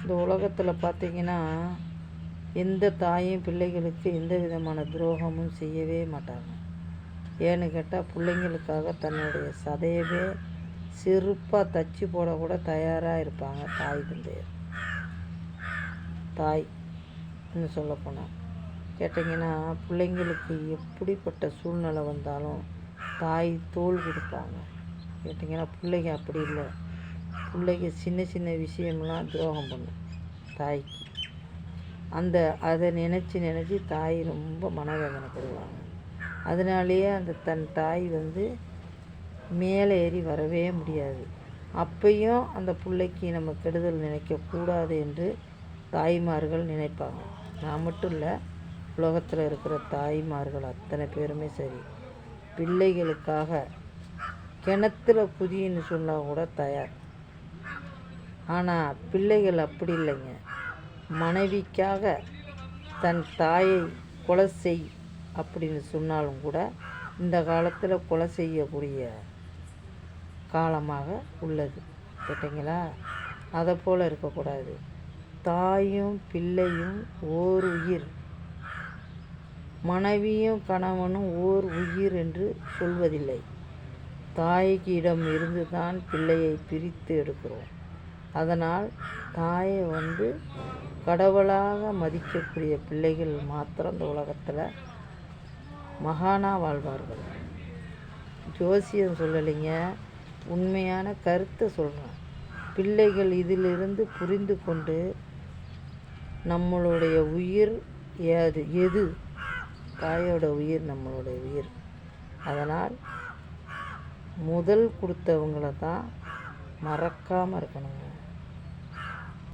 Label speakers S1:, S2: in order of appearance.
S1: இந்த உலகத்தில் பார்த்திங்கன்னா எந்த தாயும் பிள்ளைகளுக்கு எந்த விதமான துரோகமும் செய்யவே மாட்டாங்க. ஏன்னு கேட்டால் பிள்ளைங்களுக்காக தன்னுடைய சதையவே செருப்பாக தச்சு போட கூட தயாராக இருப்பாங்க தாய் தந்தையர். தாய் இன்னும் சொல்லப்போனால் கேட்டிங்கன்னா பிள்ளைங்களுக்கு எப்படிப்பட்ட சூழ்நிலை வந்தாலும் தாய் தோள் கொடுப்பாங்க. கேட்டிங்கன்னா பிள்ளைங்க அப்படி இல்லை. பிள்ளைங்க சின்ன சின்ன விஷயம்லாம் துரோகம் பண்ணும் தாய்க்கு. அதை நினச்சி தாய் ரொம்ப மனவேதனைப்படுவாங்க. அதனாலேயே தன் தாய் மேலே ஏறி வரவே முடியாது. அப்பையும் அந்த பிள்ளைக்கு நம்ம கெடுதல் நினைக்கக்கூடாது என்று தாய்மார்கள் நினைப்பாங்க. நான் மட்டும் இல்லை, உலகத்தில் இருக்கிற தாய்மார்கள் அத்தனை பேருமே சரி, பிள்ளைகளுக்காக கிணத்துல குதின்னு சொன்னால் கூட தயார். ஆனால் பிள்ளைகள் அப்படி இல்லைங்க. மனைவிக்காக தன் தாயை கொலை செய் அப்படின்னு சொன்னாலும் கூட இந்த காலத்தில் கொலை செய்யக்கூடிய காலமாக உள்ளது. கேட்டிங்களா? அதை போல் இருக்கக்கூடாது. தாயும் பிள்ளையும் ஓர் உயிர், மனைவியும் கணவனும் ஓர் உயிர் என்று சொல்வதில்லை. தாய்க்கு இடம் இருந்து தான் பிள்ளையை பிரித்து எடுக்கிறோம். அதனால் தாயை கடவுளாக மதிக்கக்கூடிய பிள்ளைகள் மாத்திரம் இந்த உலகத்தில் மகானாக வாழ்வார்கள். ஜோசியம் சொல்லலைங்க, உண்மையான கருத்தை சொல்கிறேன். பிள்ளைகள் இதிலிருந்து புரிந்து கொண்டு நம்மளுடைய உயிர் எது தாயோட உயிர் நம்மளுடைய உயிர். அதனால் முதல் கொடுத்தவங்கள தான் மறக்காமல் இருக்கணுங்க.